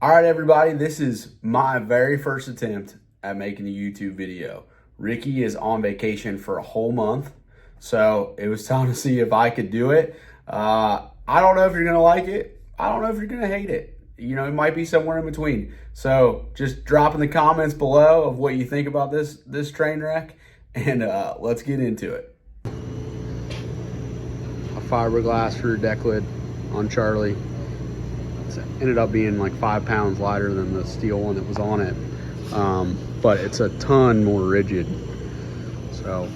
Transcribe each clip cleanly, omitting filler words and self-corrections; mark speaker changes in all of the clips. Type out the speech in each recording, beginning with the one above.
Speaker 1: All right, everybody, this is my very first attempt at making a YouTube video. Ricky is on vacation for a whole month, so it was time to see if I could do it. I don't know if you're gonna like it. I don't know if you're gonna hate it. You know, it might be somewhere in between. So just drop in the comments below of what you think about this train wreck, and let's get into it. A fiberglass rear deck lid on Charlie. It ended up being like 5 pounds lighter than the steel one that was on it, but it's a ton more rigid. So,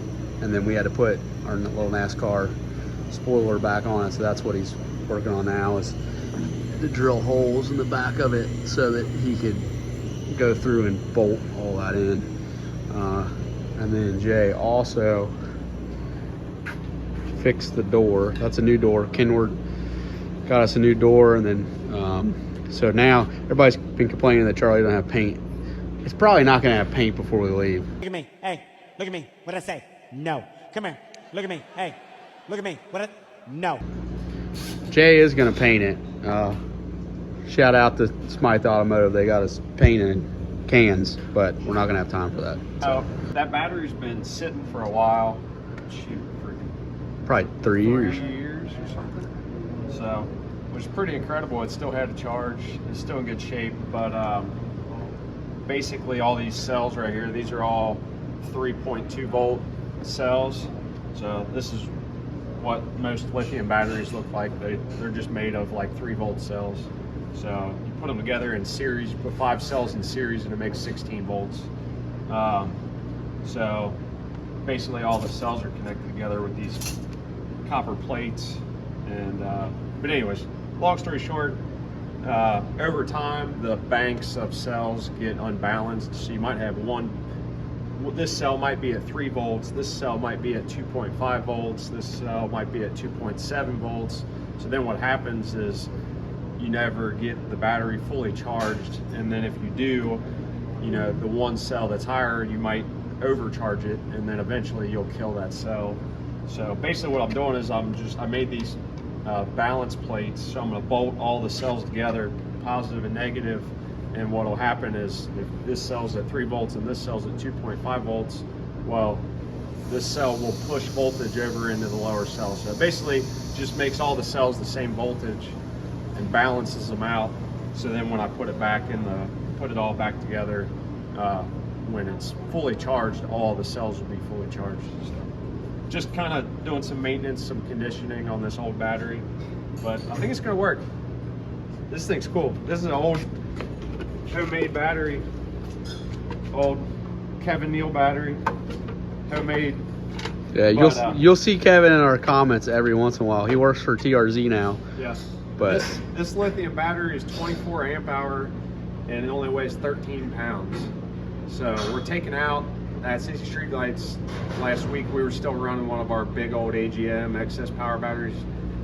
Speaker 1: and then we had to put our little NASCAR spoiler back on it, so that's what he's working on now, is to drill holes in the back of it so that he could go through and bolt all that in. And then Jay also fixed the door. That's a new door. Kenward got us a new door, and then so now everybody's been complaining that Charlie doesn't have paint. It's probably not gonna have paint before we leave.
Speaker 2: Look at me. Hey, look at me. What'd I say? No. Come here. Look at me. Hey, look at me. No.
Speaker 1: Jay is gonna paint it. Shout out to Smythe Automotive. They got us painted in cans, but we're not gonna have time for that.
Speaker 3: So that battery's been sitting for a while. Shoot,
Speaker 1: Probably 3 years.
Speaker 3: 3 years or something. So, which is pretty incredible. It still had a charge. It's still in good shape, but basically all these cells right here, these are all 3.2 volt cells. So this is what most lithium batteries look like. They're just made of like 3 volt cells. So you put them together in series, you put 5 cells in series, and it makes 16 volts. So basically all the cells are connected together with these copper plates. And but anyways, long story short, over time the banks of cells get unbalanced. So you might have this cell might be at 3 volts, this cell might be at 2.5 volts, this cell might be at 2.7 volts. So then what happens is you never get the battery fully charged, and then if you do, you know, the one cell that's higher, you might overcharge it, and then eventually you'll kill that cell. So basically what I'm doing is I made these balance plates, so I'm going to bolt all the cells together, positive and negative, and what will happen is if this cell's at 3 volts and this cell's at 2.5 volts, well, this cell will push voltage over into the lower cell. So it basically just makes all the cells the same voltage and balances them out. So then when I put it all back together, when it's fully charged, all the cells will be fully charged. So just kind of doing some maintenance, some conditioning on this old battery, but I think it's gonna work. This thing's cool. This is an old homemade battery, old Kevin Neal battery, homemade.
Speaker 1: Yeah, you'll see Kevin in our comments every once in a while. He works for TRZ now.
Speaker 3: Yes.
Speaker 1: But
Speaker 3: this lithium battery is 24 amp hour and it only weighs 13 pounds. So we're taking out at 60 Street Lights last week. We were still running one of our big old AGM excess power batteries,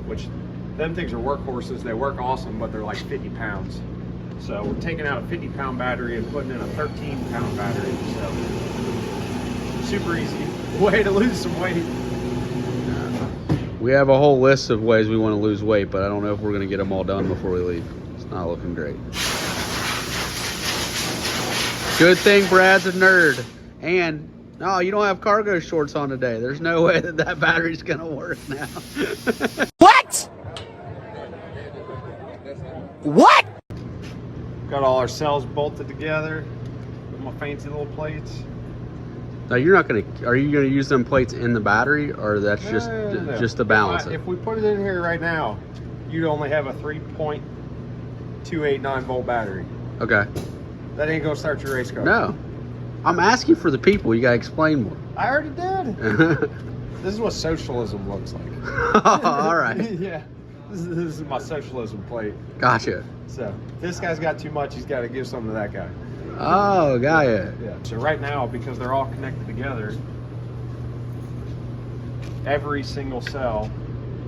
Speaker 3: which them things are workhorses. They work awesome, but they're like 50 pounds. So we're taking out a 50-pound battery and putting in a 13-pound battery. So super easy way to lose some weight.
Speaker 1: we have a whole list of ways we want to lose weight, but I don't know if we're going to get them all done before we leave. It's not looking great. Good thing Brad's a nerd. And no, you don't have cargo shorts on today. There's no way that battery's going to work now.
Speaker 2: What? What?
Speaker 3: Got all our cells bolted together with my fancy little plates.
Speaker 1: Now you're not going to, are you going to use them plates in the battery, or that's just to balance it?
Speaker 3: If we put it in here right now, you'd only have a 3.289 volt battery.
Speaker 1: Okay.
Speaker 3: That ain't gonna start your race car.
Speaker 1: No. I'm asking for the people. You got to explain more.
Speaker 3: I already did. This is what socialism looks like.
Speaker 1: All right.
Speaker 3: Yeah. This is my socialism plate.
Speaker 1: Gotcha.
Speaker 3: So if this guy's got too much, he's got to give some to that guy.
Speaker 1: Oh, got it.
Speaker 3: Yeah. So right now, because they're all connected together, every single cell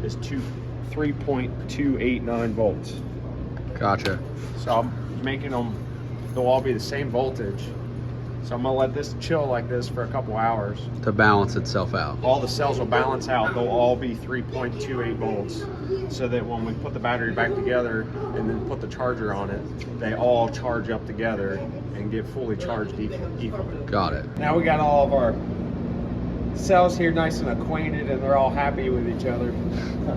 Speaker 3: is 3.289 volts.
Speaker 1: Gotcha.
Speaker 3: So I'm making them, they'll all be the same voltage, So I'm gonna let this chill like this for a couple hours.
Speaker 1: To balance itself out.
Speaker 3: All the cells will balance out. They'll all be 3.28 volts. So that when we put the battery back together and then put the charger on it, they all charge up together and get fully charged equally.
Speaker 1: Got it.
Speaker 3: Now we got all of our cells here nice and acquainted, and they're all happy with each other.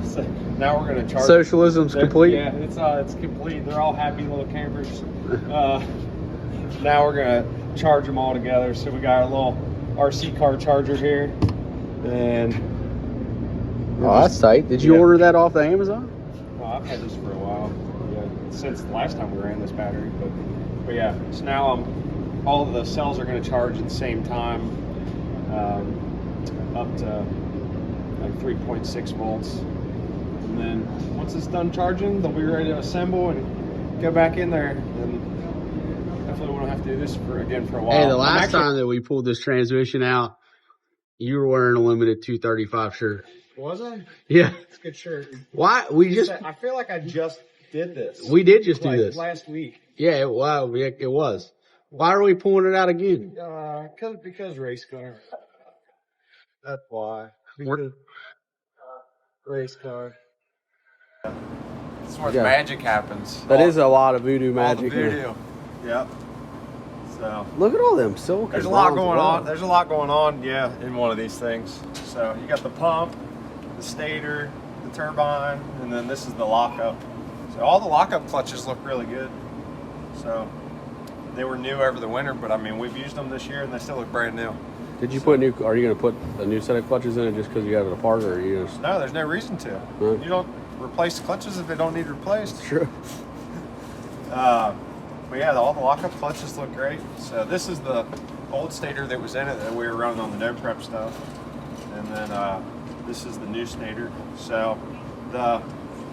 Speaker 3: So now we're gonna charge.
Speaker 1: Socialism's complete.
Speaker 3: Yeah, it's complete. They're all happy little campers. Now we're gonna charge them all together. So we got our little RC car charger here, and
Speaker 1: oh, that's tight. Did you order that off the Amazon?
Speaker 3: well, I've had this for a while. Yeah, since the last time we ran this battery, but yeah. So now all of the cells are gonna charge at the same time. Up to like 3.6 volts, and then once it's done charging, they'll be ready to assemble and go back in there, and hopefully we don't have to do this for a while.
Speaker 1: Hey, the last time that we pulled this transmission out, you were wearing a limited 235 shirt.
Speaker 3: Was I?
Speaker 1: Yeah.
Speaker 3: It's a good shirt.
Speaker 1: Why? We just
Speaker 3: I feel like I just did this.
Speaker 1: we did just do this
Speaker 3: last week.
Speaker 1: Yeah, it was. Why are we pulling it out again?
Speaker 3: Because race car. That's why. Because race car. That's where the magic happens.
Speaker 1: That is a lot of voodoo magic.
Speaker 3: Voodoo. Yep. So
Speaker 1: Look at all them silicon.
Speaker 3: there's a lot going on. There's a lot going on, yeah, in one of these things. So you got the pump, the stator, the turbine, and then this is the lockup. So all the lockup clutches look really good. So they were new over the winter, but I mean we've used them this year and they still look brand new.
Speaker 1: Did you put new? Are you going to put a new set of clutches in it just because you got it apart, or are you just?
Speaker 3: No, there's no reason to.
Speaker 1: Huh?
Speaker 3: You don't replace the clutches if they don't need replaced.
Speaker 1: Sure.
Speaker 3: But yeah, all the lockup clutches look great. So this is the old stator that was in it that we were running on the no prep stuff, and then this is the new stator. So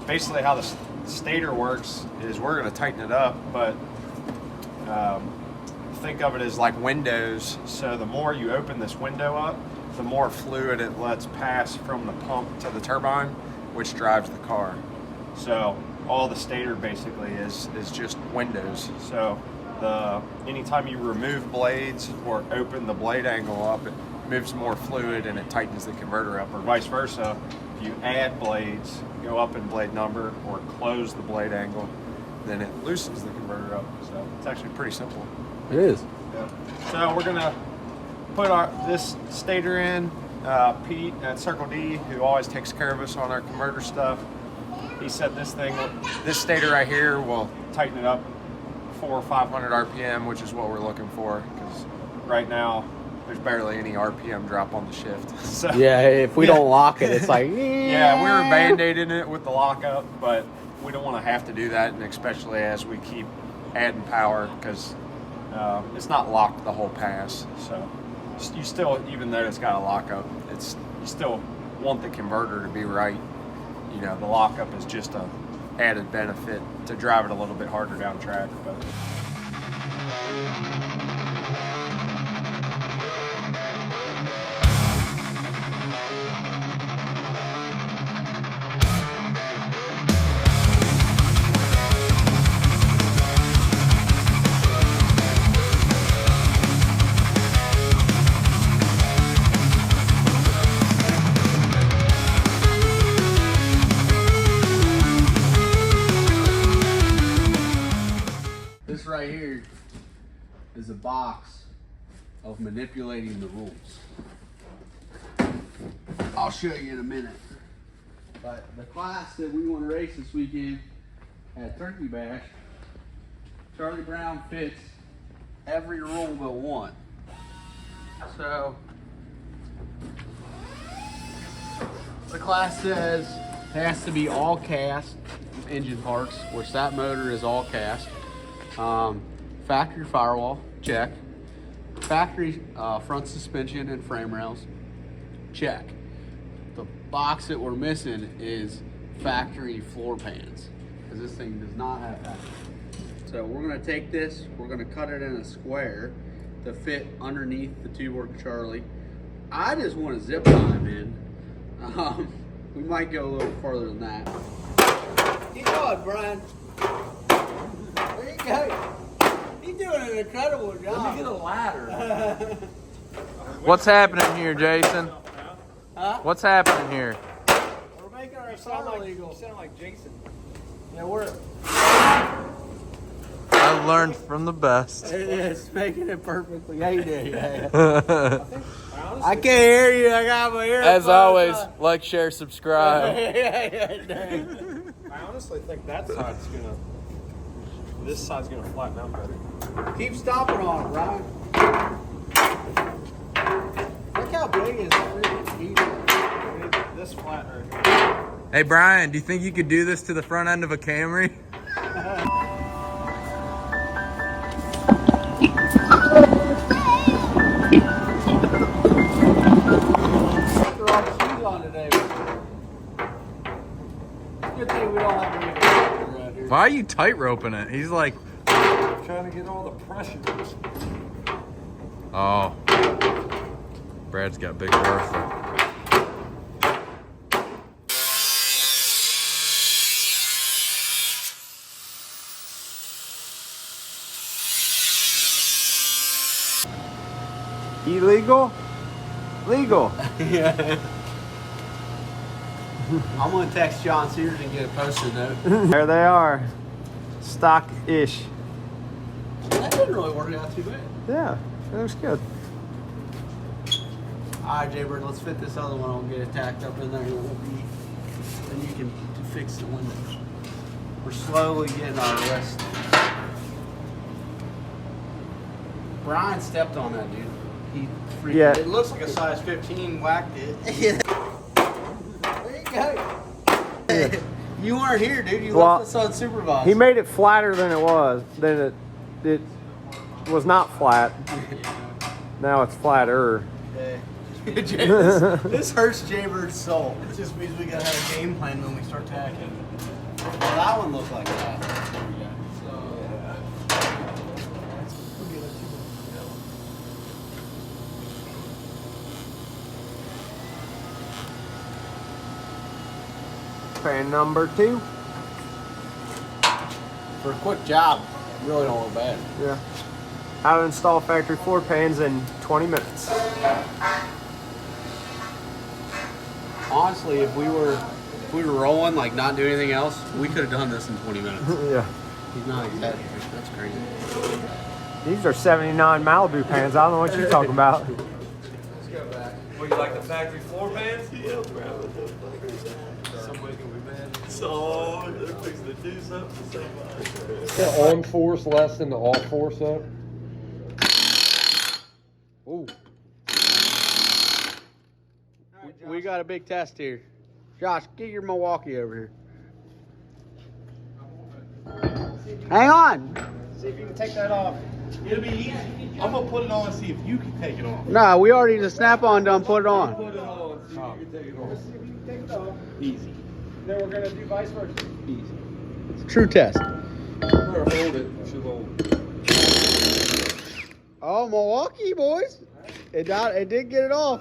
Speaker 3: basically how the stator works is we're going to tighten it up, but think of it as like windows. So the more you open this window up, the more fluid it lets pass from the pump to the turbine, which drives the car. So all the stator basically is just windows. So anytime you remove blades or open the blade angle up, it moves more fluid and it tightens the converter up, or vice versa. If you add blades, go up in blade number, or close the blade angle, then it loosens the converter up. So it's actually pretty simple.
Speaker 1: It is.
Speaker 3: Yeah. So we're gonna put this stator in. Pete at Circle D, who always takes care of us on our converter stuff, he said this stator right here will tighten it up 400 or 500 RPM, which is what we're looking for, because right now there's barely any RPM drop on the shift. So
Speaker 1: Yeah, if we don't lock it, it's like
Speaker 3: yeah, we were band-aiding it with the lockup, but we don't want to have to do that, and especially as we keep adding power, because it's not locked the whole pass. So you still, even though it's got a lockup, you still want the converter to be right. You know, the lockup is just a added benefit to drive it a little bit harder down track. But
Speaker 1: this right here is a box of manipulating the rules. I'll show you in a minute. But the class that we want to race this weekend at Turkey Bash, Charlie Brown fits every rule but one. So the class says it has to be all cast engine parts, which that motor is all cast. Factory firewall, check. Factory front suspension and frame rails, check. The box that we're missing is factory floor pans, because this thing does not have factory. So we're gonna take this, we're gonna cut it in a square to fit underneath the Bodywork Charlie. I just want a zip line, man. We might go a little further than that. Keep going, Brian. There you go. He's doing it incredible job.
Speaker 3: Let me get a ladder.
Speaker 4: What's happening here, Jason?
Speaker 1: Huh?
Speaker 4: What's happening here?
Speaker 1: We're making our song legal.
Speaker 3: You sound like Jason.
Speaker 1: Yeah, we're.
Speaker 4: I learned from the best.
Speaker 1: It's making it perfectly. How you doing?
Speaker 4: As
Speaker 1: I can't hear you. I got my ear.
Speaker 4: always, like, share, subscribe.
Speaker 3: I honestly think that side's gonna. This side's gonna flatten out better.
Speaker 1: Keep stomping on it, Ryan. Look how big is it?
Speaker 3: This flat right here.
Speaker 4: Hey, Brian, do you think you could do this to the front end of a Camry? Why are you tight roping it? He's like,
Speaker 3: Trying to get all the pressure.
Speaker 4: oh, Brad's got big Bertha.
Speaker 3: Illegal? Legal.
Speaker 1: Yeah. I'm gonna text John Sears and get a post-it note.
Speaker 3: There they are. Stock-ish.
Speaker 1: That didn't really work out too bad.
Speaker 3: Yeah, that was good.
Speaker 1: Alright, Jaybird, let's fit this other one. I'll get it tacked up in there. It won't be. Then you can fix the windows. We're slowly getting our rest. Brian stepped on that, dude. He freaked.
Speaker 3: Yeah.
Speaker 1: It looks like a size 15 whacked it. There you go. You weren't here, dude. You
Speaker 3: Well,
Speaker 1: left us unsupervised.
Speaker 3: He made it flatter than it was. Then it was not flat. Now it's flatter.
Speaker 1: This hurts Jaybird's soul. It just means we gotta have a game plan when we start tacking. Well, that one looked like that.
Speaker 3: Pan number 2.
Speaker 1: For a quick job, really don't look bad.
Speaker 3: Yeah. How to install factory floor pans in 20 minutes.
Speaker 1: Honestly, if we were rolling, like not doing anything else, we could have done this in 20 minutes.
Speaker 3: Yeah.
Speaker 1: He's not exaggerating. That's crazy.
Speaker 3: These are 79 Malibu pans. I don't know what you're talking about.
Speaker 1: Let's go back.
Speaker 5: Well, you like the factory floor pans?
Speaker 1: Yeah, somebody's gonna be mad.
Speaker 5: So they're fixing to do something.
Speaker 6: The on force less than the off force up.
Speaker 1: Ooh. We got a big test here. Josh, get your Milwaukee over here. Hang on.
Speaker 5: See if you can take that off. It'll be easy. I'm gonna put it on and see if you can take it off.
Speaker 1: No, we already the snap-on done put it on.
Speaker 5: Put it on and see if you can take it off.
Speaker 3: See if you can take it off.
Speaker 5: Easy.
Speaker 3: Then we're going to do vice versa.
Speaker 5: Easy.
Speaker 1: It's a true test.
Speaker 5: Better hold it. It should hold.
Speaker 1: Oh, Milwaukee boys. It did get it off.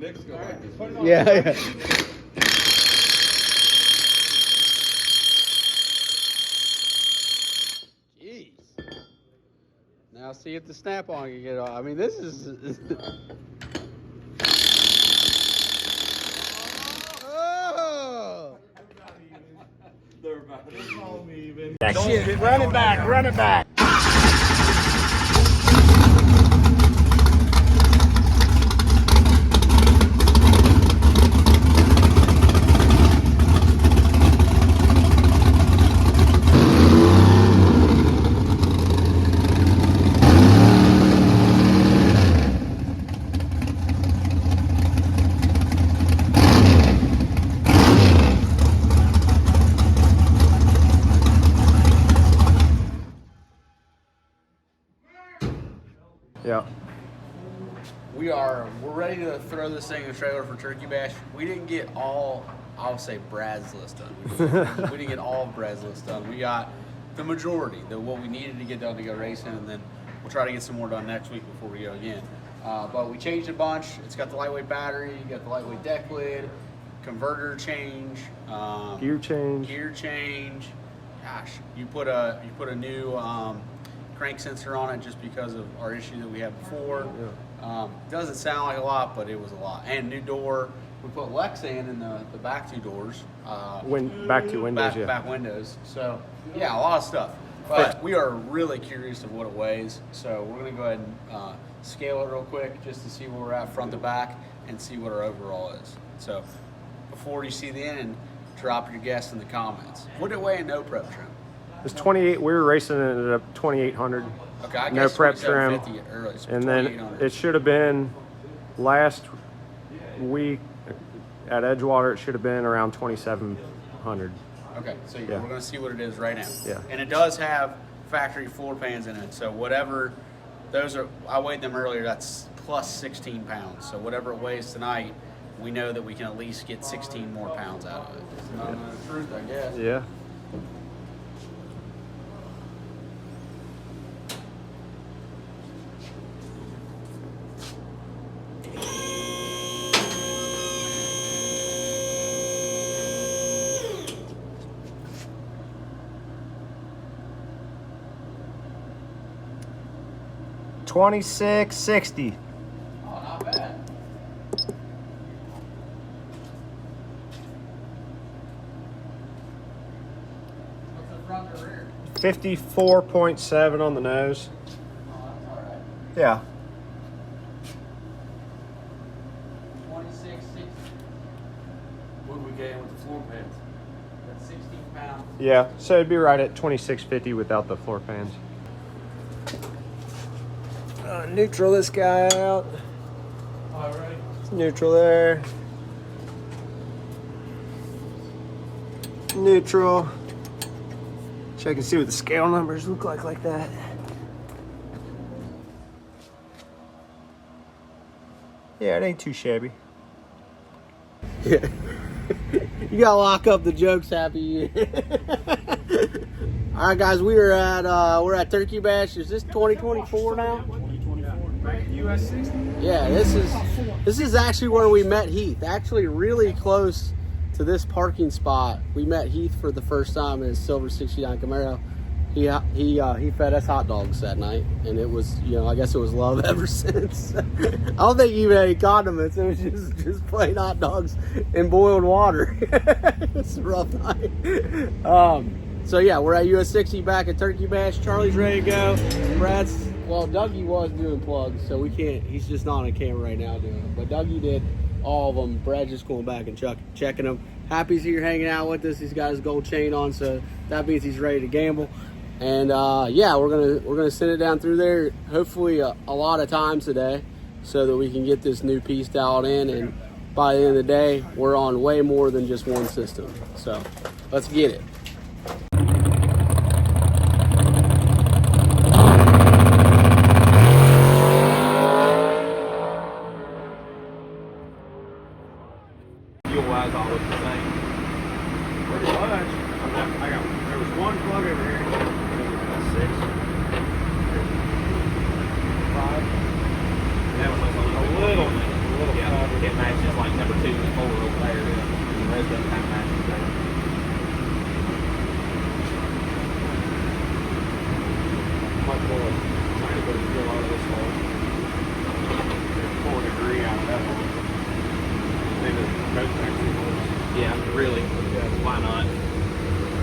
Speaker 5: Nick's gonna like this. Put it on.
Speaker 1: Yeah. Jeez. Now see if the snap-on can get it off. I mean, this is. Oh.
Speaker 5: They're about to call me even.
Speaker 2: That shit. Run it back. Run it back.
Speaker 3: Yeah.
Speaker 1: We're ready to throw this thing in the trailer for Turkey Bash. We didn't get all, I'll say Brad's list done. We didn't get all of Brad's list done. We got the majority, what we needed to get done to go racing, and then we'll try to get some more done next week before we go again. But we changed a bunch. It's got the lightweight battery, you got the lightweight deck lid, converter change,
Speaker 3: Gear change.
Speaker 1: Gear change. Gosh, you put a new crank sensor on it just because of our issue that we had before. Doesn't sound like a lot, but it was a lot. And new door. We put Lexan in the back two doors.
Speaker 7: Back two windows,
Speaker 1: back windows. So yeah, a lot of stuff. But we are really curious of what it weighs. So we're gonna go ahead and scale it real quick just to see where we're at front to back and see what our overall is. So before you see the end, drop your guess in the comments. What did it weigh in no prep trim?
Speaker 7: It's 28. We were racing it at 2,800.
Speaker 1: Okay, I
Speaker 7: No
Speaker 1: guess
Speaker 7: prep trim.
Speaker 1: early, so
Speaker 7: And then
Speaker 1: 2,800.
Speaker 7: it should have been last week at Edgewater. It should have been around 2,700.
Speaker 1: Okay, so
Speaker 7: Yeah.
Speaker 1: we're gonna see what it is right now.
Speaker 7: Yeah.
Speaker 1: And it does have factory floor pans in it. So whatever those are, I weighed them earlier. That's plus 16 pounds. So whatever it weighs tonight, we know that we can at least get 16 more pounds out of it. It's not the truth, I guess.
Speaker 7: Yeah. $26.60.
Speaker 1: Oh, not bad. What's the front or rear?
Speaker 7: 54.7 on the nose.
Speaker 1: Oh, that's all right.
Speaker 7: Yeah.
Speaker 1: 2660.
Speaker 6: What do we get with the floor pans?
Speaker 1: That's 16 pounds.
Speaker 7: Yeah. So it'd be right at 26.50 without the floor pans. Neutral this guy out.
Speaker 6: All right.
Speaker 7: Neutral there. Neutral. Check and see what the scale numbers look like that. Yeah, it ain't too shabby.
Speaker 1: Yeah. You gotta lock up the jokes, Happy. All right, guys, we're at Turkey Bash. Is this 2024 now?
Speaker 3: US 60.
Speaker 1: Yeah, this is actually where we met Heath. Actually, really close to this parking spot. We met Heath for the first time in his silver '69 Camaro. He fed us hot dogs that night, and it was, I guess it was love ever since. I don't think he even had any condiments. It was just plain hot dogs and boiled water. It's a rough night. So yeah, we're at US 60 back at Turkey Bash. Charlie's ready to go. Dougie was doing plugs, so we can't. He's just not on camera right now doing them. But Dougie did all of them. Brad's just going back and checking them. Happy's here hanging out with us. He's got his gold chain on, so that means he's ready to gamble. And yeah, we're gonna send it down through there. Hopefully a lot of times today, so that we can get this new piece dialed in. And by the end of the day, we're on way more than just one system. So let's get it.
Speaker 3: Fuel-wise, all looks the same. Pretty much. There was one plug over here. That's 6. 5. That was a little yeah, it matches like number 2 and 4 over there. Yeah. The rest of them kind of matches there. Much more. Trying to put a fuel out of this one. 4 degree out of that one. Yeah, really. Why not?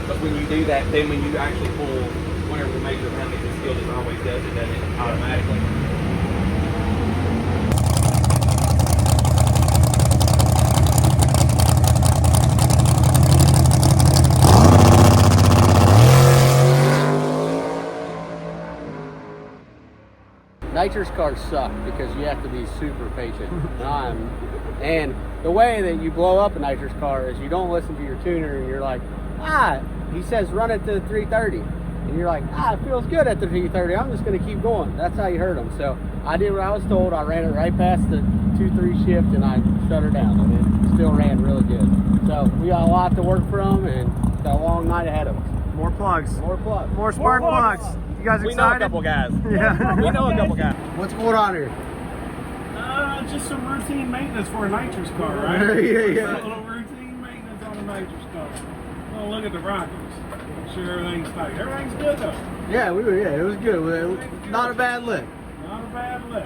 Speaker 3: But when you do that, then when you actually pull, whenever the major how many skill it always does it, doesn't it? Automatically.
Speaker 1: Nitrous cars suck because you have to be super patient. And the way that you blow up a nitrous car is you don't listen to your tuner and you're like, he says run it to 330. And you're like, it feels good at the 330. I'm just going to keep going. That's how you hurt them. So I did what I was told. I ran it right past the 2-3 shift and I shut her down. And it still ran really good. So we got a lot to work from and got a long night ahead of us.
Speaker 7: More plugs.
Speaker 1: More plugs.
Speaker 7: More spark plugs. You guys excited?
Speaker 3: We know a couple guys.
Speaker 7: Yeah.
Speaker 3: We know a couple guys.
Speaker 1: What's going on here?
Speaker 8: Just some routine maintenance for a nitrous car, right?
Speaker 1: Yeah.
Speaker 8: A little routine maintenance on a nitrous car. Well, look at the rockets. Make sure everything's tight. Everything's good though.
Speaker 1: Yeah, it was good. Not a bad lick.
Speaker 8: Not a bad lick.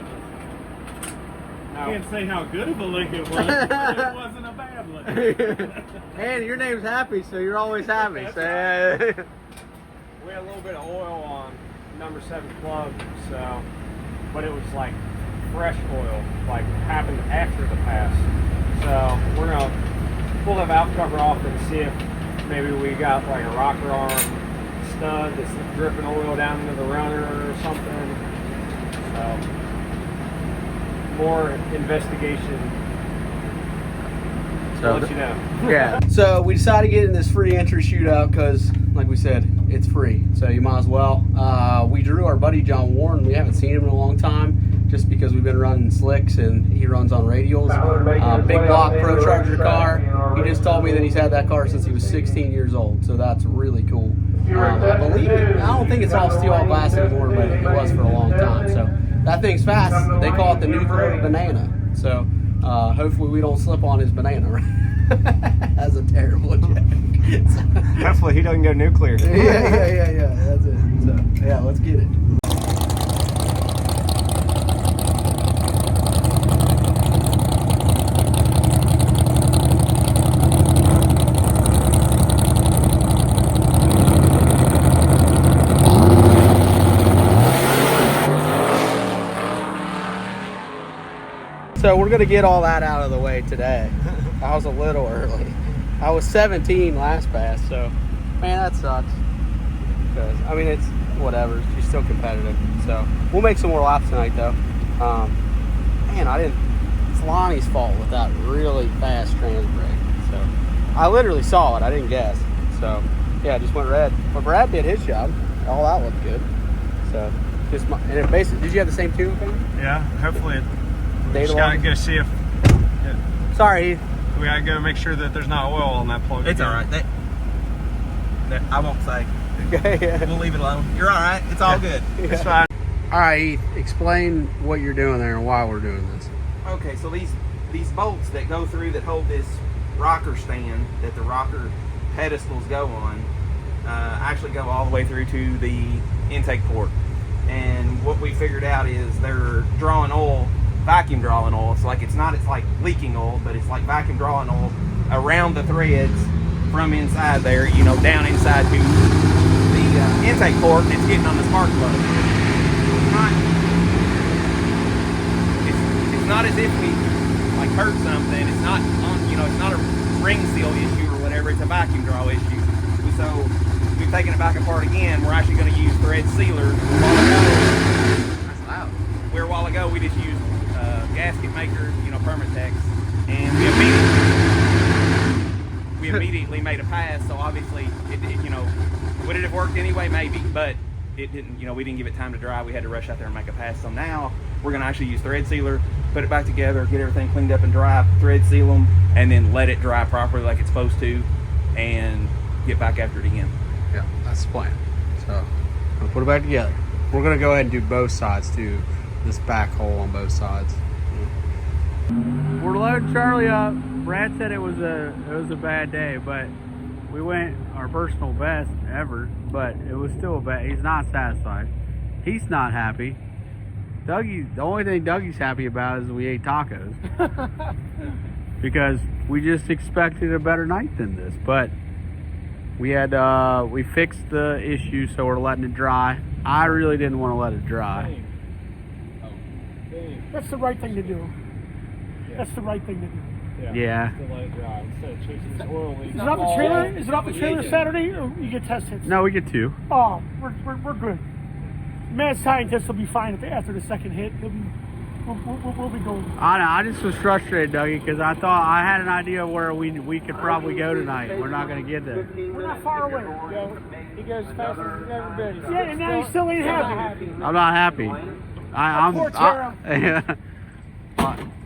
Speaker 8: I can't say how good of a lick it was, but it wasn't a bad lick.
Speaker 1: And your name's Happy, so you're always happy.
Speaker 7: We had a little bit of oil on number 7 plug, so, but it was like fresh oil, like happened after the pass. So we're gonna pull that valve cover off and see if maybe we got like a rocker arm stud that's dripping oil down into the runner or something. So more investigation.
Speaker 1: So
Speaker 7: I'll let you know.
Speaker 1: Yeah. So we decided to get in this free entry shootout because, like we said, it's free. So you might as well. We drew our buddy John Warren. We haven't seen him in a long time, just because we've been running slicks and he runs on radials. Big block Pro Charger car. He just told me that he's had that car since he was 16 years old. So that's really cool. I believe it. I don't think it's all steel all glass anymore, but it was for a long time. So that thing's fast. They call it the nuclear banana. So hopefully we don't slip on his banana. That's a terrible joke.
Speaker 7: Hopefully he doesn't go nuclear.
Speaker 1: Yeah. That's it. So yeah, let's get it. So we're gonna get all that out of the way today. I was a little early. I was 17 last pass, so man, that sucks. Because I mean, it's whatever. She's still competitive, so we'll make some more laps tonight, though. Man, it's Lonnie's fault with that really fast trans brake. So I literally saw it. I didn't guess. So yeah, it just went red. But Brad did his job. All that looked good. So just and it basically. Did you have the same tune thing?
Speaker 7: Yeah, hopefully it.
Speaker 1: Data
Speaker 7: Just gotta
Speaker 1: log?
Speaker 7: go see if.
Speaker 1: Sorry.
Speaker 7: We gotta go make sure that there's not oil on that plug.
Speaker 5: It's all right. That I won't say.
Speaker 1: Okay. Yeah.
Speaker 5: We'll leave it alone. You're all right. It's all good.
Speaker 7: It's fine.
Speaker 1: All right, Heath, explain what you're doing there and why we're doing this.
Speaker 5: Okay, so these bolts that go through that hold this rocker stand that the rocker pedestals go on actually go all the way through to the intake port. And what we figured out is they're drawing oil, vacuum drawing oil. So it's like leaking oil, but it's like vacuum drawing oil around the threads from inside there, down inside to the intake port, and it's getting on the spark plug. It's not as if we like hurt something. It's not it's not a ring seal issue or whatever. It's a vacuum draw issue. So we've taken it back apart again. We're actually going to use thread sealer. That's loud. Where a while ago we just used gasket maker, Permatex, and we immediately made a pass. So obviously, would it have worked anyway? Maybe, but it didn't. We didn't give it time to dry. We had to rush out there and make a pass. So now we're going to actually use thread sealer, put it back together, get everything cleaned up and dry, thread seal them, and then let it dry properly like it's supposed to, and get back after it again.
Speaker 1: Yeah, that's the plan. So we'll put it back together. We're going to go ahead and do both sides too. This back hole on both sides. We're loading Charlie up. Brad said it was a bad day, but we went our personal best ever, but it was still a bad. He's not satisfied. He's not happy. Dougie, the only thing Dougie's happy about is we ate tacos. Because we just expected a better night than this, but we fixed the issue, so we're letting it dry. I really didn't want to let it dry.
Speaker 9: That's the right thing to do. That's the right thing to do.
Speaker 1: Yeah.
Speaker 7: To let it dry instead of chasing this oil leak.
Speaker 9: Is it off the trailer? Is it off the trailer Saturday, or you get test hits?
Speaker 1: No, we get 2.
Speaker 9: Oh, we're good. Mad scientist will be fine after the second hit. We'll be going.
Speaker 1: I know. I just was frustrated, Dougie, because I thought I had an idea where we could probably go tonight. We're not going to get there.
Speaker 9: We're not far away.
Speaker 8: He goes fast as he's ever been.
Speaker 9: Yeah, and now you still ain't happy.
Speaker 1: I'm not happy.
Speaker 9: Poor Tara.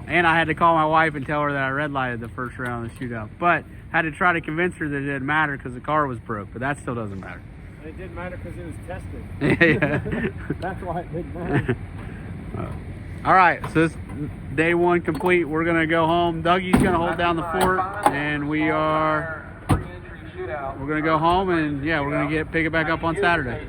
Speaker 1: And I had to call my wife and tell her that I red lighted the first round of the shootout. But had to try to convince her that it didn't matter because the car was broke. But that still doesn't matter.
Speaker 8: It didn't matter because it was tested.
Speaker 1: Yeah.
Speaker 8: That's why it didn't matter.
Speaker 1: All right, so this day 1 complete. We're gonna go home. Dougie's gonna hold down the fort, and we're gonna go home, and yeah, we're gonna pick it back up on Saturday.